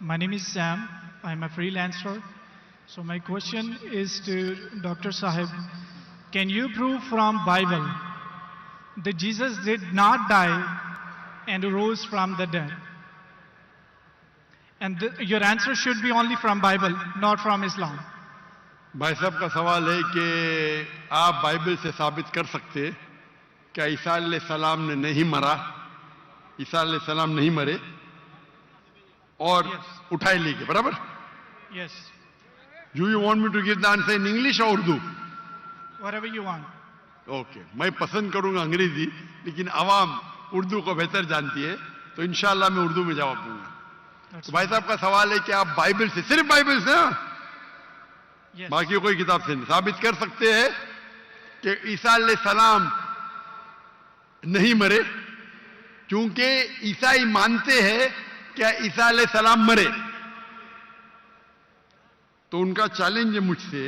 My name is Sam. I'm a freelancer. So my question is to Dr. Sahib. Can you prove from Bible that Jesus did not die and rose from the dead? And your answer should be only from Bible, not from Islam. भाई साहब का सवाल है कि आप Bible से साबित कर सकते हैं क्या ईसा अलैहिस्सलाम ने नहीं मरा, ईसा अलैहिस्सलाम नहीं मरे और उठाए ले गए, बराबर? Yes. Do you want me to give the answer in English or Urdu? Whatever you want. Okay, मैं पसंद करूंगा अंग्रेजी, लेकिन आवाम उर्दू को बेहतर जानती है, तो इंशाल्लाह मैं उर्दू में जवाब दूंगा। तो भाई साहब का सवाल है कि आप बाइबल से, सिर्फ बाइबल से, Yes. बाकी कोई किताब से नहीं, साबित कर सकते हैं कि ईसा अलैहिस्सलाम नहीं मरे, क्योंकि ईसाई मानते हैं कि ईसा अलैहिस्सलाम मरे। तो उनका चैलेंज है मुझसे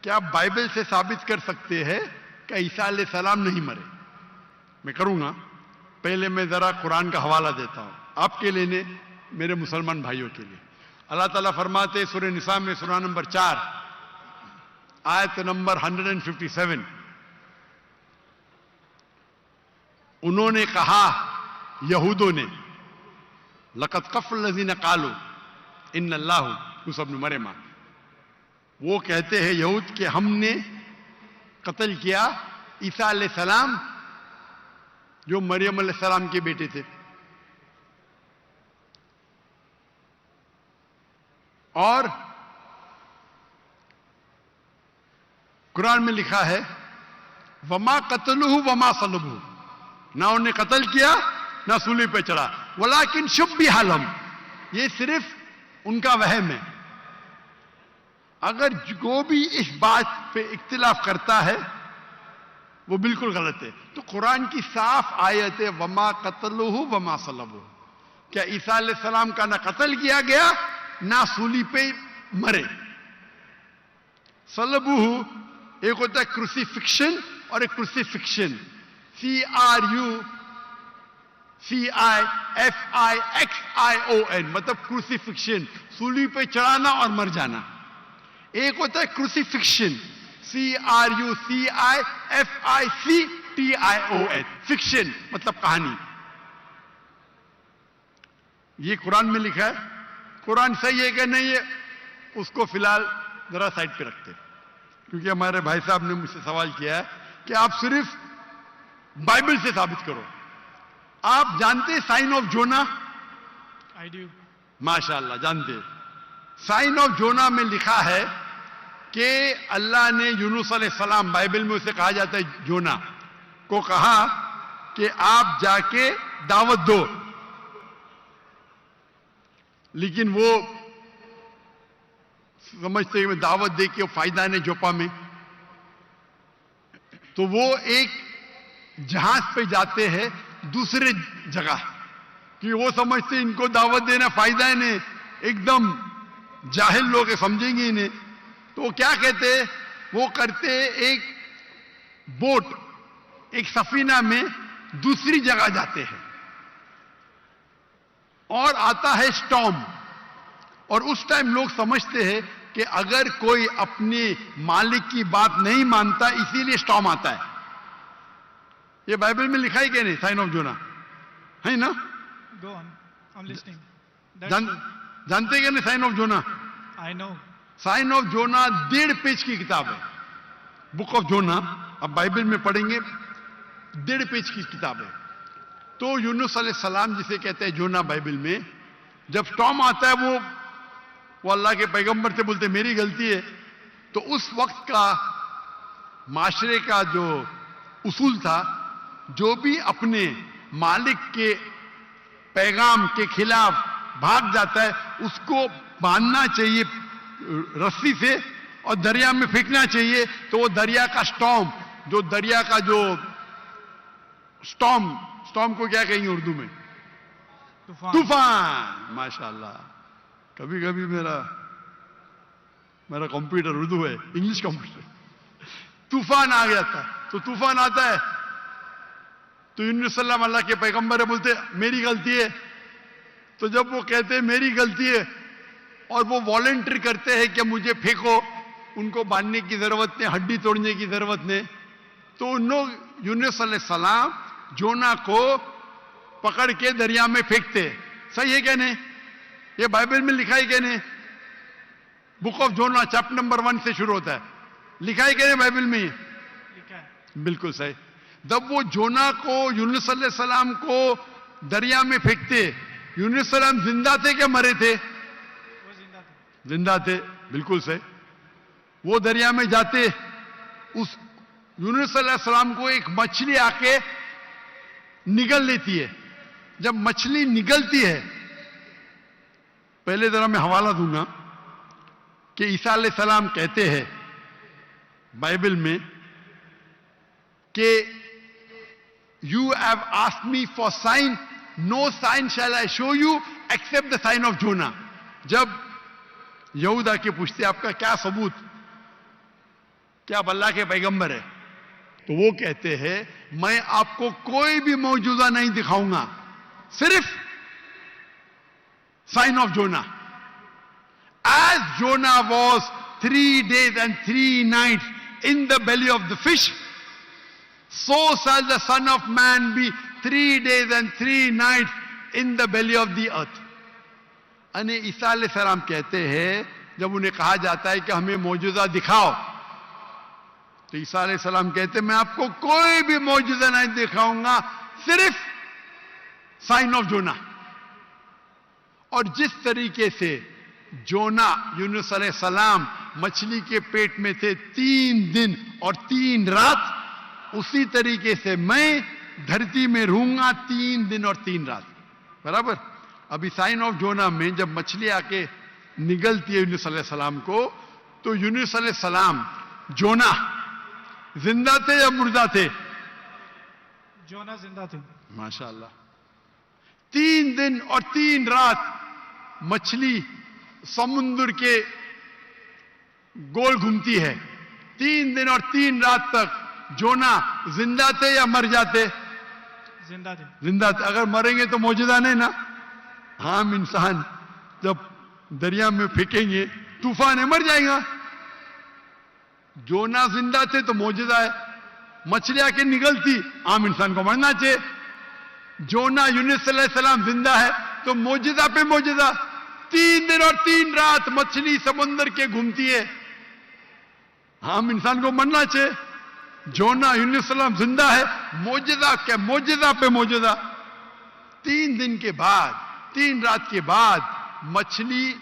कि आप बाइबल से साबित कर सकते हैं कि ईसा अलैहिस्सलाम नहीं मरे। मैं करूंगा, पहले मैं जरा कुरान का हवाला देता हूं आपके लिए, मेरे मुसलमान भाइयों के लिए। अल्लाह ताला फरमाते सूरह निसा में, सूरह नंबर 4 आयत नंबर 157, उन्होंने कहा, यहूदों ने, लक़द कफ़र लज़ीना क़ालू इन्नल्लाहु मूसा इब्न मरियम, वो कहते हैं यहूद कि हमने कत्ल किया ईसा अलैहिस्सलाम जो मरियम अलैहिस्सलाम के बेटे थे। और कुरान में लिखा है वमा कतलुहु वमा सलबुहु, ना उन्हें कत्ल किया ना सूली पे चढ़ा, वलाकिन शुब्बिह लहुम, ये सिर्फ उनका वहम है। अगर जो भी इस बात पे इख्तिलाफ करता है वो बिल्कुल गलत है। तो कुरान की साफ आयत है वमा कतलुहु वमा सलबुहु, क्या ईसा अलैहिस्सलाम का ना कत्ल किया गया ना सूली पे मरे। सलबुहु एक होता है क्रूसिफिक्शन और एक क्रूसिफिक्शन, CRUCIFIXION, मतलब क्रूसिफिक्शन, सूली पे चढ़ाना और मर जाना। एक होता है क्रूसिफिक्शन, CRUCIFICTION, फिक्शन मतलब कहानी। ये कुरान में लिखा है। कुरान सही है कि नहीं है उसको फिलहाल जरा साइड पे रखते हैं, क्योंकि हमारे भाई साहब ने मुझसे सवाल किया है कि आप सिर्फ बाइबल से साबित करो। आप जानते हैं sign of Jonah? I do. माशाअल्लाह जानते हैं। साइन ऑफ जोना में लिखा है कि अल्लाह ने यूनुस अलैहिस्सलाम, बाइबल में उसे कहा जाता है जोना, को कहा कि आप जाके दावत दो, लेकिन वो समझते हैं दावत दे के फायदा नहीं जोपा में, तो वो एक जहाज पे जाते हैं दूसरे जगह, कि वो समझते इनको दावत देना फायदा है नहीं, एकदम जाहिल लोग समझेंगे इन्हें। तो वो क्या कहते हैं, वो करते एक बोट, एक सफीना में दूसरी जगह जाते हैं और आता है स्टॉर्म, और उस टाइम लोग समझते हैं कि अगर कोई अपने मालिक की बात नहीं मानता इसीलिए स्टॉर्म आता है। ये बाइबल में लिखा है कि नहीं साइन ऑफ जोना, है ना? Go on. I'm listening. जानते कि नहीं sign of Jonah? I know. Sign of Jonah 1.5 page की किताब है, बुक ऑफ जोना। अब बाइबल में पढ़ेंगे 1.5 पेज की किताब है। तो यूनुस अलैहिस्सलाम जिसे कहते हैं जोना बाइबल में, जब स्टॉर्म आता है वो अल्लाह के पैगंबर से बोलते मेरी गलती है। तो उस वक्त का माशरे का जो उसूल था, जो भी अपने मालिक के पैगाम के खिलाफ भाग जाता है उसको बांधना चाहिए रस्सी से और दरिया में फेंकना चाहिए। तो वो दरिया का स्टॉर्म, जो दरिया का जो स्टॉर्म को क्या कहेंगे उर्दू में? तूफान। माशाल्लाह, कभी कभी मेरा कंप्यूटर उर्दू है, इंग्लिश कंप्यूटर। तूफान आ गया था, तो तूफान आता है तो यूनुस सल्लल्लाहु अल्लाह के पैगंबर बोलते मेरी गलती है, तो जब वो कहते हैं मेरी गलती है और वो वॉलंटियर करते हैं कि मुझे फेंको, उनको बांधने की जरूरत नहीं, हड्डी तोड़ने की जरूरत नहीं, तो उन लोग यूनुस अलैहिस्सलाम जोना को पकड़ के दरिया में फेंकते। सही है क्या नहीं? ये बाइबल में लिखा है क्या नहीं? Book of Jonah chapter number 1 से शुरू होता है, लिखा है क्या नहीं बाइबल में? लिखा है। बिल्कुल सही। जब वो जोना को यूनुस अलैहिस्सलाम को दरिया में फेंकते, यूनुस अलैहिस्सलाम जिंदा थे क्या मरे थे? वो जिंदा थे। जिंदा थे, बिल्कुल सही। वो दरिया में जाते, उस यूनुस अलैहिस्सलाम को एक मछली आके निगल लेती है। जब मछली निगलती है, पहले जरा मैं हवाला दूंगा कि ईसा अलैहिस्सलाम कहते हैं बाइबल में कि you have asked me for sign, no sign shall I show you except the sign of Jonah. जब यहूदा के पूछते आपका क्या सबूत, क्या आप अल्लाह के पैगंबर है, तो वो कहते हैं मैं आपको कोई भी मौजूदा नहीं दिखाऊंगा, सिर्फ sign of Jonah. As Jonah was 3 days and 3 nights in the belly of the fish, so shall the Son of Man be 3 days and 3 nights in the belly of the earth. अने ईसा अलैहिस्सलाम कहते हैं, जब उन्हें कहा जाता है कि हमें मौजूदा दिखाओ, तो ईसा अलैहिस्सलाम कहते हैं मैं आपको कोई भी मौजूदा नहीं दिखाऊंगा, सिर्फ साइन ऑफ जोना। और जिस तरीके से जोना यूनुस अलैहिस्सलाम मछली के पेट में थे 3 दिन और 3 रात, उसी तरीके से मैं धरती में रहूंगा 3 दिन और 3 रात। बराबर। अभी साइन ऑफ जोना में जब मछली आके निगलती है यूनुस अलैहिस्सलाम को, तो यूनुस अलैहिस्सलाम जोना जिंदा थे या मुर्दा थे? जोना जिंदा थे। माशाअल्लाह। 3 दिन और 3 रात मछली समुद्र के गोल घूमती है। 3 दिन और 3 रात तक जोना जिंदा थे या मर जाते? जिंदा थे। जिंदा थे। अगर मरेंगे तो मौजूदा नहीं ना। हम इंसान जब दरिया में फेंकेंगे तूफान है, मर जाएगा। जोना जिंदा थे तो मौजूदा है। मछली आके निकलती, आम इंसान को मरना चाहिए। जोना यूनुस अलैहिस्सलाम जिंदा है तो मौजूदा पे मौजूदा। 3 दिन और 3 रात मछली समुद्र के घूमती है, हम इंसान को मरना चाहिए। जोना यूनुस अलैहिस्सलाम जिंदा है, मौजूदा के मौजूदा पे मौजूदा। 3 दिन के बाद, 3 रात के बाद मछली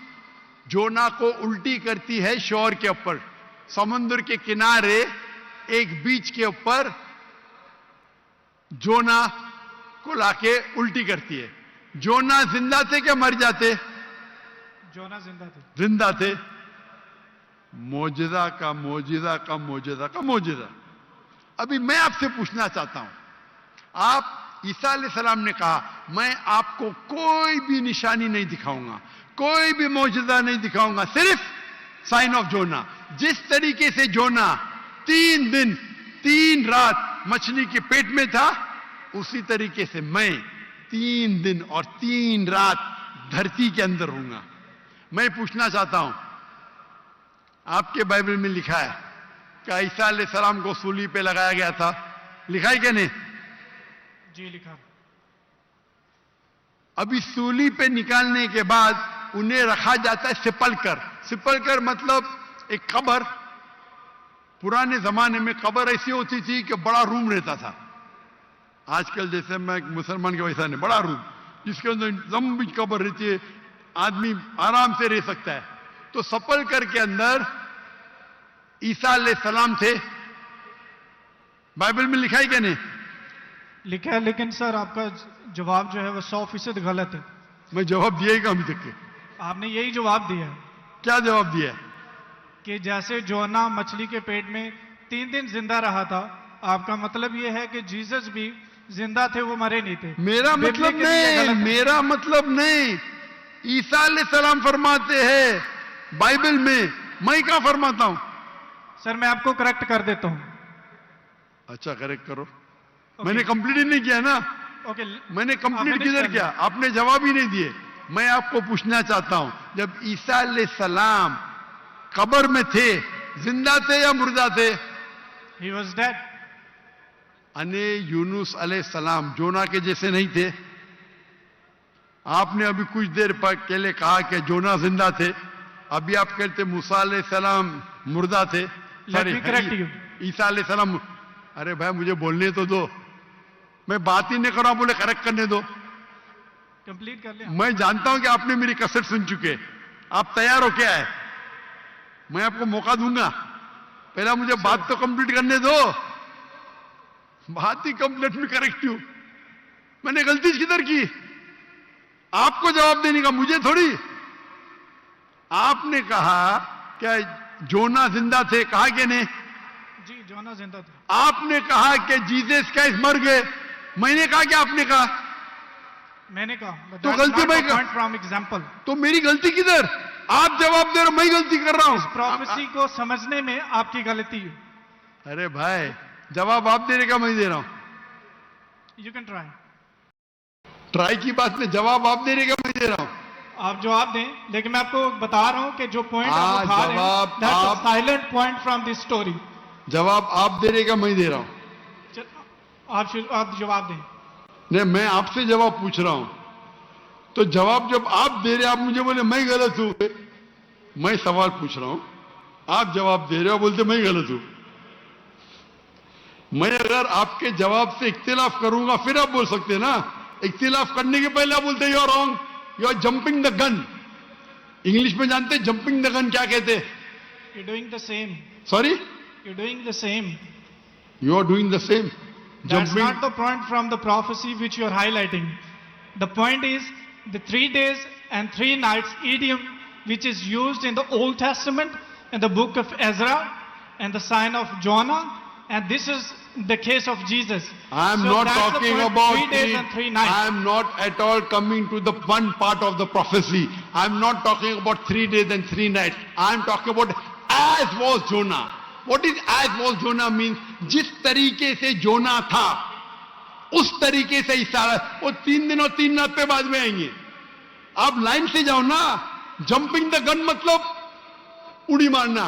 जोना को उल्टी करती है शोर के ऊपर, समुद्र के किनारे एक बीच के ऊपर जोना को लाके उल्टी करती है। जोना जिंदा थे क्या मर जाते? जोना जिंदा थे। जिंदा थे। मौजूदा का मौजूदा का मौजूदा का मौजूदा। अभी मैं आपसे पूछना चाहता हूं, आप ईसा अलैहिस्सलाम ने कहा मैं आपको कोई भी निशानी नहीं दिखाऊंगा, कोई भी मौजूदा नहीं दिखाऊंगा, सिर्फ साइन ऑफ जोना। जिस तरीके से जोना 3 दिन 3 रात मछली के पेट में था, उसी तरीके से मैं 3 दिन और 3 रात धरती के अंदर रहूंगा। मैं पूछना चाहता हूं, आपके बाइबल में लिखा है कि ईसा अलैहिस्सलाम को सूली पे लगाया गया था, लिखा है क्या नहीं? जी लिखा। अभी सूली पे निकालने के बाद उन्हें रखा जाता है सिपलकर। सिपलकर मतलब एक कब्र। पुराने जमाने में कब्र ऐसी होती थी कि बड़ा रूम रहता था। आजकल जैसे मैं मुसलमान के वैसा नहीं, बड़ा रूम जिसके अंदर लंबी कब्र रहती है, आदमी आराम से रह सकता है। तो सपलकर के अंदर ईसा अलैहिस्सलाम थे। बाइबल में लिखा है क्या नहीं? लिखा है, लेकिन सर आपका जवाब जो है वो 100% गलत है। मैं जवाब दिया ही अभी तक के। आपने यही जवाब दिया है। क्या जवाब दिया है? कि जैसे जोना मछली के पेट में 3 दिन जिंदा रहा था, आपका मतलब यह है कि जीसस भी जिंदा थे, वो मरे नहीं थे। मेरा मतलब नहीं, मेरा मतलब नहीं। ईसा अलैहिस्सलाम फरमाते हैं बाइबल में, मैं क्या फरमाता हूं? सर मैं आपको करेक्ट कर देता हूं। अच्छा करेक्ट करो। मैंने कंप्लीट ही नहीं किया ना। ओके। मैंने कंप्लीट किधर किया? आपने जवाब ही नहीं दिए। मैं आपको पूछना चाहता हूं, जब ईसा अलैहिस्सलाम कब्र में थे, जिंदा थे या मुर्दा थे? He was dead. अने यूनुस अलैहिस्सलाम जोना के जैसे नहीं थे? आपने अभी कुछ देर पहले कहा कि जोना जिंदा थे, अभी आप कहते मूसा अलैहिस्सलाम मुर्दा थे। Let me correct you. ईसा अलैहिस्सलाम, अरे भाई मुझे बोलने तो दो, मैं बात ही नहीं कर रहा हूं, बोले करेक्ट करने दो। कंप्लीट कर लिया। मैं जानता हूं कि आपने मेरी कसर सुन चुके, आप तैयार हो क्या है? मैं आपको मौका दूंगा, पहला मुझे बात तो कंप्लीट करने दो। बात ही कंप्लीट में करेक्ट हूं, मैंने गलती किधर की? आपको जवाब देने का, मुझे थोड़ी। आपने कहा क्या जोना जिंदा थे, कहा कि नहीं? जी, जोना जिंदा था। आपने कहा कि जीसस क्राइस्ट मर गए, मैंने कहा कि आपने कहा? मैंने कहा। तो गलती मैं पॉइंट फ्रॉम एग्जांपल। तो मेरी गलती किधर? आप जवाब दे रहे हो, मैं गलती कर रहा हूं। प्रोफेसी को समझने में आपकी गलती है। अरे भाई, जवाब आप दे रहे का मैं दे रहा हूं? You can try. ट्राई की बात नहीं, जवाब आप दे रहे का मैं दे रहा हूं? आप जवाब दें, लेकिन मैं आपको बता रहा हूं कि जो पॉइंट आप उठा रहे जवाब हैं, दैट्स आप- a silent point from this story. जवाब आप दे रहे का मैं दे रहा हूं? आप जवाब दें। नहीं, मैं आपसे जवाब पूछ रहा हूं, तो जवाब जब आप दे रहे, आप मुझे बोले मैं गलत हूं। मैं सवाल पूछ रहा हूं, आप जवाब दे रहे हो, बोलते मैं गलत हूं। मैं अगर आपके जवाब से इख्तिलाफ करूंगा फिर आप बोल सकते हैं ना। इख्तिलाफ करने के पहले आप बोलते you are wrong, you are jumping the gun. English में जानते जंपिंग द गन क्या कहते? You doing the same. Sorry, you doing the same. You are doing the same. That's not the point from the prophecy which you are highlighting. The point is the 3 days and 3 nights idiom which is used in the Old Testament, in the book of Ezra, and the sign of Jonah, and this is the case of Jesus. I am So not that's the talking point, about 3 days and 3 nights. I am not at all coming to the one part of the prophecy. I am not talking about 3 days and 3 nights. I am talking about as was Jonah. What is as was Jonah means? जिस तरीके से जोना था उस तरीके से ईसा, वो 3 दिन और 3 रात पे बाद में आएंगे। आप लाइन से जाओ ना। जंपिंग द गन मतलब उड़ी मारना।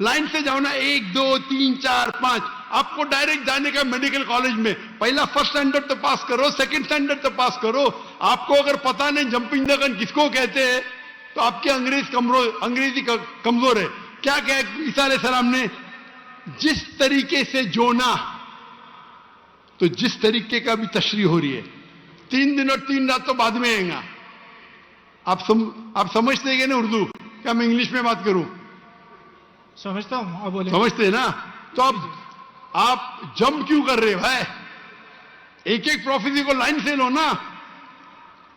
लाइन से जाओ ना, 1 2 3 4 5। आपको डायरेक्ट जाने का मेडिकल कॉलेज में, पहला फर्स्ट स्टैंडर्ड तो पास करो, सेकंड स्टैंडर्ड तो पास करो। आपको अगर पता नहीं जंपिंग द गन किसको कहते हैं, तो आपकी अंग्रेजी कमजोर है। क्या कहे ईसा अलैहिस्सलाम ने? जिस तरीके से जोना, तो जिस तरीके का भी तशरीह हो रही है, 3 दिन और 3 रात तो बाद में आएगा। आप समझते हैं ना उर्दू? क्या मैं इंग्लिश में बात करूं? समझता हूं, आप बोले। समझते हैं ना? तो अब आप जंप क्यों कर रहे हो भाई? एक एक प्रोफेसी को लाइन से लो ना।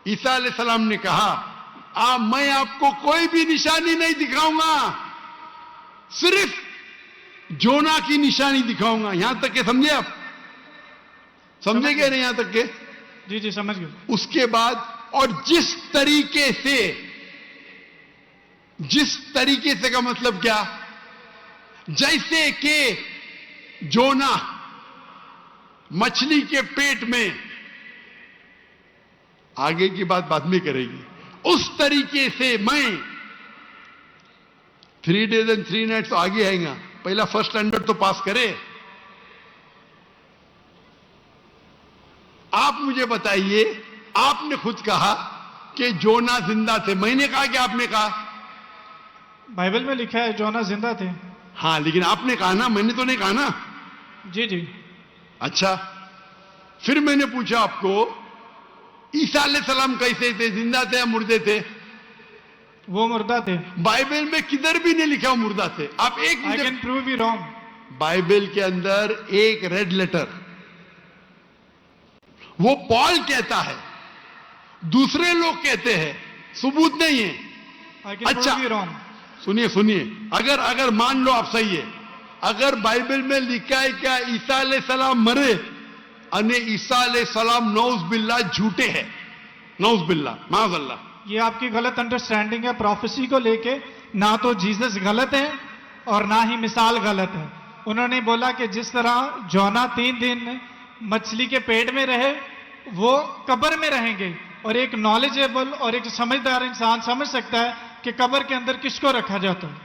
ईसा अलैहिस्सलाम ने कहा, मैं आपको कोई भी निशानी नहीं दिखाऊंगा, सिर्फ जोना की निशानी दिखाऊंगा। यहां तक के समझे आप? समझे क्या नहीं यहां तक के? जी जी, समझ गए। उसके बाद, और जिस तरीके से का मतलब क्या? जैसे कि जोना मछली के पेट में, आगे की बात बाद में करेगी, उस तरीके से मैं 3 days and 3 nights तो आगे आएगा। पहला फर्स्ट स्टैंडर्ड तो पास करे। आप मुझे बताइए, आपने खुद कहा कि जोना जिंदा थे, मैंने कहा कि आपने कहा? बाइबल में लिखा है जोना जिंदा थे। हाँ, लेकिन आपने कहा ना, मैंने तो नहीं कहा ना। जी जी। अच्छा, फिर मैंने पूछा आपको, ईसा अलैहिस्सलाम कैसे थे? जिंदा थे या मुर्दे थे? वो मुर्दा थे। बाइबल में किधर भी नहीं लिखा मुर्दा थे। आप एक I can prove you wrong. Bible के अंदर एक रेड लेटर, वो पॉल कहता है, दूसरे लोग कहते हैं, सबूत नहीं है। आई कैन अच्छा, प्रूव यू रॉन्ग। सुनिए, अगर मान लो आप सही है, अगर बाइबल में लिखा है क्या ईसा अलैहिस्सलाम मरे, अने ईसा अलैहिस्सलाम नौज बिल्ला झूठे हैं, नौज बिल्ला माज़अल्लाह, ये आपकी गलत अंडरस्टैंडिंग है प्रोफेसी को लेके। ना तो जीसस गलत है और ना ही मिसाल गलत है। उन्होंने बोला कि जिस तरह जोना 3 दिन मछली के पेट में रहे, वो कब्र में रहेंगे, और एक नॉलेजेबल और एक समझदार इंसान समझ सकता है कि कब्र के अंदर किसको रखा जाता है।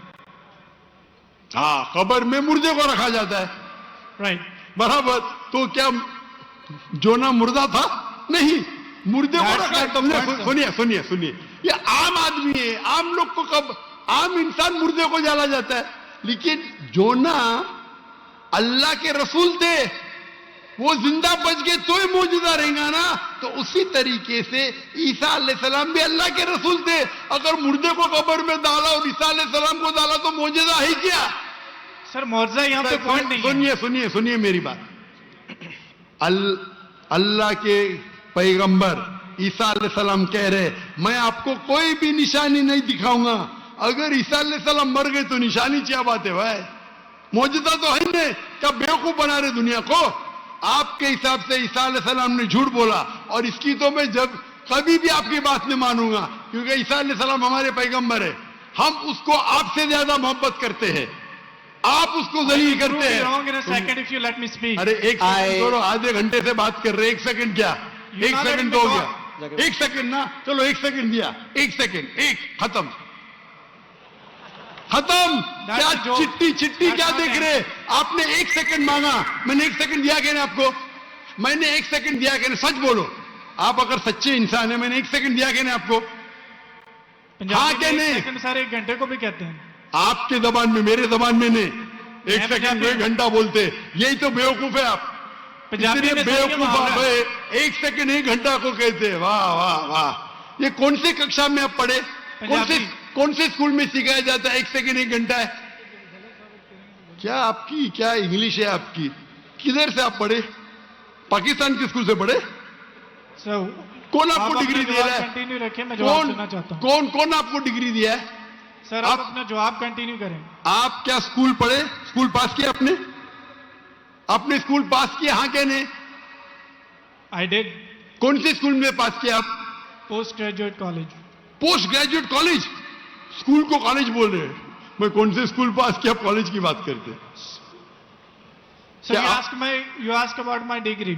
हाँ, कब्र में मुर्दे को रखा जाता है, राइट। बराबर। तो क्या जोना मुर्दा था? नहीं, मुर्दे को That's रखा। not the point, sir. सुनिए सुनिए सुनिए, ये आम आदमी है, आम लोग को कब आम इंसान मुर्दे को जला जाता है, लेकिन जोना अल्लाह के रसूल थे, वो जिंदा बच गए तो ही मौजूदा रहेगा ना। तो उसी तरीके से ईसा अलैहिस्सलाम भी अल्लाह के रसूल थे। अगर मुर्दे को कब्र में डाला और ईसा अलैहिस्सलाम को डाला तो मौजूदा है क्या? सर मौजूदा यहाँ पे पॉइंट नहीं है। सुनिए सुनिए सुनिए मेरी बात। अल्लाह के पैगंबर ईसा अलैहिस्सलाम कह रहे, मैं आपको कोई भी निशानी नहीं दिखाऊंगा। अगर ईसा अलैहिस्सलाम मर गए तो निशानी क्या बात है भाई? मौजूदा तो है नहीं, क्या बेवकूफ बना रहे दुनिया को? आपके हिसाब से ईसा अलैहिस्सलाम ने झूठ बोला, और इसकी तो मैं जब कभी भी आपकी बात नहीं मानूंगा, क्योंकि ईसा अलैहिस्सलाम हमारे पैगंबर है। हम उसको आपसे ज्यादा मोहब्बत करते हैं, आप उसको जलील करते हैं। अरे एक सेकंड छोड़ो, आधे घंटे से बात कर रहे, एक सेकंड क्या? एक सेकंड तो हो गया, एक सेकंड ना, चलो एक सेकंड दिया, एक सेकंड, एक खत्म खत्म। क्या चिट्ठी चिट्ठी क्या देख रहे? आपने एक सेकंड मांगा, मैंने एक सेकंड दिया क्या? आपको मैंने एक सेकंड दिया क्या? सच बोलो, आप अगर सच्चे इंसान है, मैंने एक सेकंड दिया क्या आपको? हाँ क्या नहीं? सर एक घंटे को भी कहते हैं आपके जबान में, मेरे जबान में नहीं। एक सेकंड को एक घंटा बोलते, यही तो बेवकूफ है आप। पंजाबी में बेवकूफ आप है, एक सेकंड एक घंटा को कहते हैं। वाह वाह वाह, ये कौन सी कक्षा में आप पढ़े? कौन से स्कूल में सिखाया जाता है एक सेकंड एक घंटा है? क्या आपकी क्या इंग्लिश है आपकी? किधर से आप पढ़े? पाकिस्तान के स्कूल से पढ़े? कौन आपको डिग्री दिया है? कंटिन्यू रखें, मैं जवाब सुनना चाहता हूं। कौन आपको डिग्री दिया है? सर आप अपना जवाब कंटिन्यू करें। आप क्या स्कूल पढ़े? स्कूल पास किया आपने? आपने स्कूल पास किया? हाँ क्या नहीं? I did. कौन से स्कूल में पास किया आप? Post graduate college. Post graduate college? School को कॉलेज बोल रहे हैं। मैं कौन से स्कूल पास किया, कॉलेज की बात करते? Sir you ask about my degree.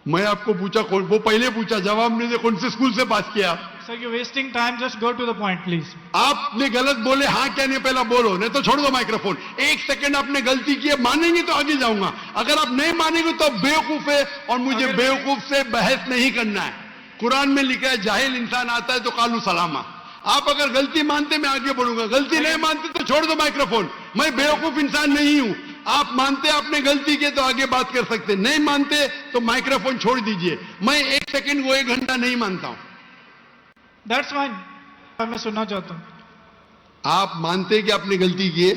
मैं आपको पूछा, वो पहले पूछा, जवाब नहीं दे, कौन से स्कूल से पास किया? Sir you wasting time, just go to the point please. आपने गलत बोले, हाँ क्या नहीं पहला बोलो, नहीं तो छोड़ दो माइक्रोफोन। एक सेकंड आपने गलती की है, मानेंगे तो आगे जाऊंगा, अगर आप नहीं मानेंगे तो बेवकूफ है, और मुझे बेवकूफ से बहस नहीं करना है। कुरान में लिखा है, जाहिल इंसान आता है तो कालू सलामा। आप अगर गलती मानते मैं आगे बढ़ूंगा, गलती नहीं मानते तो छोड़ दो माइक्रोफोन। मैं बेवकूफ इंसान नहीं हूं। आप मानते आपने गलती की तो आगे बात कर सकते, नहीं मानते तो माइक्रोफोन छोड़ दीजिए। मैं एक सेकंड को एक घंटा नहीं मानता हूं। दैट्स फाइन, मैं सुनना चाहता हूं। आप मानते कि आपने गलती की है?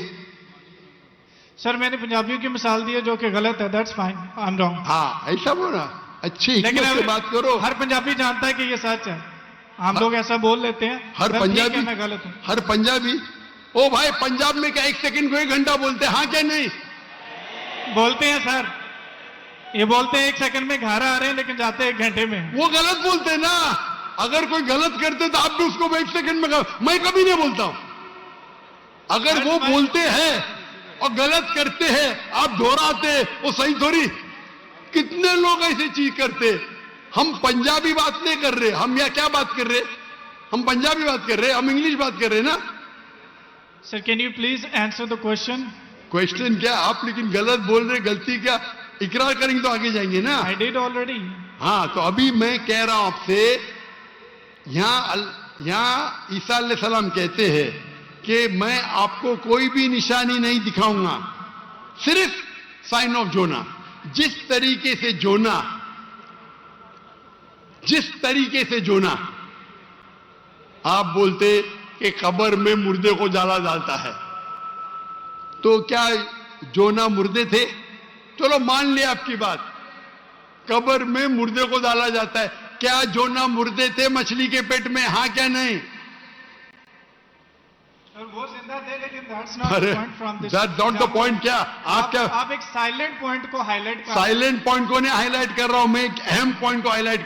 सर मैंने पंजाबियों की मिसाल दी है जो कि गलत है, that's fine, I am wrong. हाँ ऐसा बोला, अच्छी लेकिन हिकमत से बात करो। हर पंजाबी जानता है कि ये सच है, हम लोग ऐसा बोल लेते हैं। हर पंजाबी, मैं गलत हूं। हर पंजाबी, ओ भाई पंजाब में क्या एक सेकंड को एक घंटा बोलते हैं? हाँ क्या नहीं बोलते हैं सर, ये बोलते हैं एक सेकंड में घर आ रहे हैं लेकिन जाते हैं एक घंटे में। वो गलत बोलते हैं ना। अगर कोई गलत करते तो आप भी उसको एक सेकंड में मैं कभी नहीं बोलता हूं। अगर वो बोलते हैं और गलत करते हैं, आप दोहराते, वो सही थोड़ी। कितने लोग ऐसी चीज करते? हम पंजाबी बात नहीं कर रहे, हम यहाँ क्या बात कर रहे? हम पंजाबी बात कर रहे, हम इंग्लिश बात कर रहे ना। Sir can you please answer the question? Question क्या? आप लेकिन गलत बोल रहे, गलती क्या? इकरार करेंगे तो आगे जाएंगे ना। I did already. हाँ तो अभी मैं कह रहा हूं आपसे, यहां ईसा अलैहिस्सलाम कहते हैं कि मैं आपको कोई भी निशानी नहीं दिखाऊंगा, सिर्फ साइन ऑफ जोना। जिस तरीके से जोना आप बोलते कि कब्र में मुर्दे को जाला डालता है, तो क्या जोना मुर्दे थे? चलो मान लिया आपकी बात, कब्र में मुर्दे को डाला जाता है। क्या जोना मुर्दे थे मछली के पेट में? हाँ क्या नहीं? वो जिंदा थे, लेकिन that's not अरे the point from this. that's not the point। क्या आप एक साइलेंट पॉइंट को हाईलाइट साइलेंट पॉइंट को नहीं हाईलाइट कर रहा हूं, मैं एक अहम पॉइंट को हाईलाइट